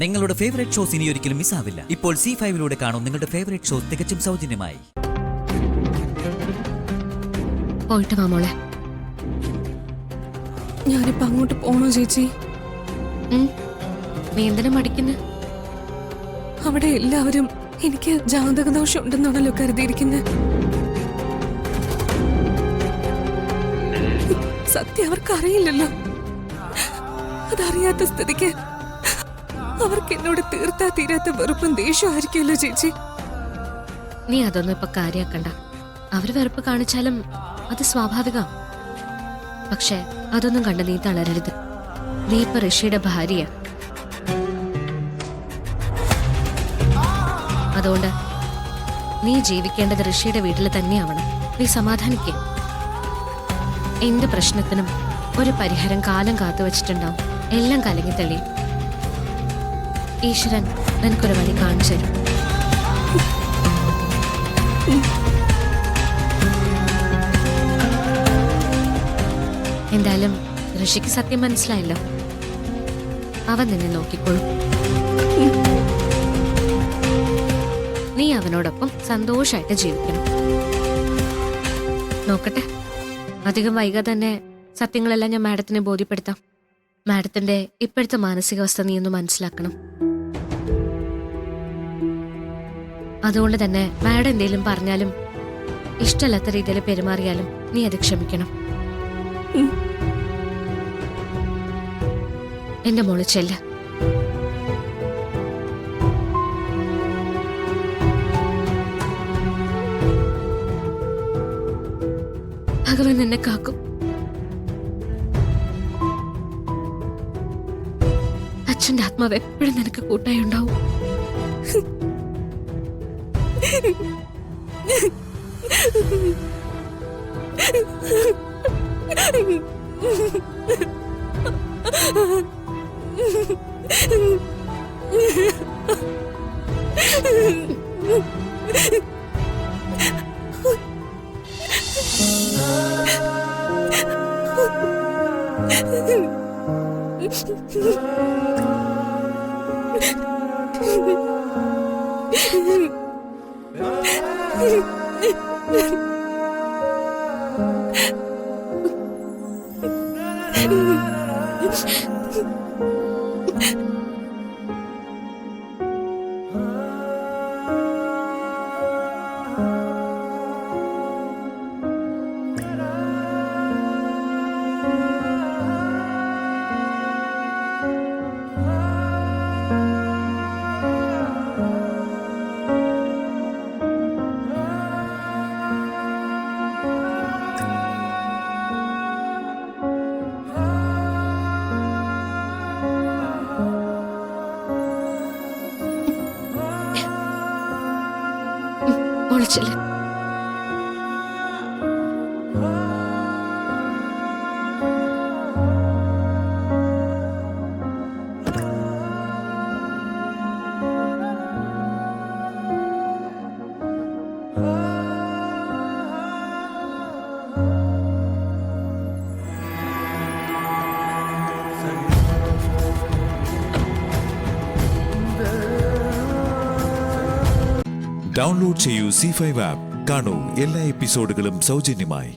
നിങ്ങളുടെ favourite shows ഇനി ഒരിക്കലും മിസ്സാവില്ല. ഇപ്പോൾ C5 കാണും നിങ്ങളുടെ ഫേവറേറ്റ് ഷോസ് തികച്ചും സൗജന്യമായി. പോയിട്ട് വാ മോളെ. ഞാനിപ്പോ അങ്ങോട്ട് പോണോ ചേച്ചി? നീ എന്തിനാ മടിക്കുന്നെ? അവിടെ എല്ലാവരും എനിക്ക് ജാതകദോഷം ഉണ്ടെന്നാണല്ലോ കരുതിയിരിക്കുന്നത്. സത്യം അവർക്കറിയില്ലല്ലോ. അതറിയാത്ത സ്ഥിതിക്ക് അവർക്ക് എന്നോട് തീർത്താ തീരാത്ത വെറുപ്പും ദേഷ്യമായിരിക്കുമല്ലോ ചേച്ചി. നീ അതൊന്നും ഇപ്പൊ കാര്യാക്കണ്ട. അവര് വെറുപ്പ് കാണിച്ചാലും അത് സ്വാഭാവികം. പക്ഷെ അതൊന്നും കണ്ട് നീ തളരരുത്. നീ ഇപ്പൊ ഋഷിയുടെ ഭാര്യയാ. അതുകൊണ്ട് നീ ജീവിക്കേണ്ടത് ഋഷിയുടെ വീട്ടിൽ തന്നെയാവണം. നീ സമാധാനിക്കേ. എന്ത് പ്രശ്നത്തിനും ഒരു പരിഹാരം കാലം കാത്തു വെച്ചിട്ടുണ്ടാവും. എല്ലാം കലങ്ങി തെളിയും. ഈശ്വരൻ നിനക്കൊരു വഴി കാണിച്ചു തരും. എന്തായാലും ഋഷിക്ക് സത്യം മനസ്സിലായല്ലോ. അവൻ നിന്നെ നോക്കിക്കോളും. നീ അവനോടൊപ്പം സന്തോഷമായിട്ട് ജീവിക്കണം. നോക്കട്ടെ, അധികം വൈകാതെ തന്നെ സത്യങ്ങളെല്ലാം ഞാൻ മാഡത്തിനെ ബോധ്യപ്പെടുത്താം. മാഡത്തിന്റെ ഇപ്പോഴത്തെ മാനസികാവസ്ഥ നീ ഒന്ന് മനസ്സിലാക്കണം. അതുകൊണ്ട് തന്നെ മാഡം എന്തെങ്കിലും പറഞ്ഞാലും ഇഷ്ടമല്ലാത്ത രീതിയിൽ പെരുമാറിയാലും നീ അത് ക്ഷമിക്കണം. എന്റെ മോള് ചെല്ല. ഭഗവാൻ എന്നെ കാക്കും. അച്ഛന്റെ ആത്മാവ് എപ്പോഴും നിനക്ക് കൂട്ടായി ഉണ്ടാവും. ഒളിച്ചില്ല. ഡൗൺലോഡ് ചെയ്യൂ C5 ആപ്പ്. കാണൂ എല്ലാ എപ്പിസോഡുകളും സൗജന്യമായി.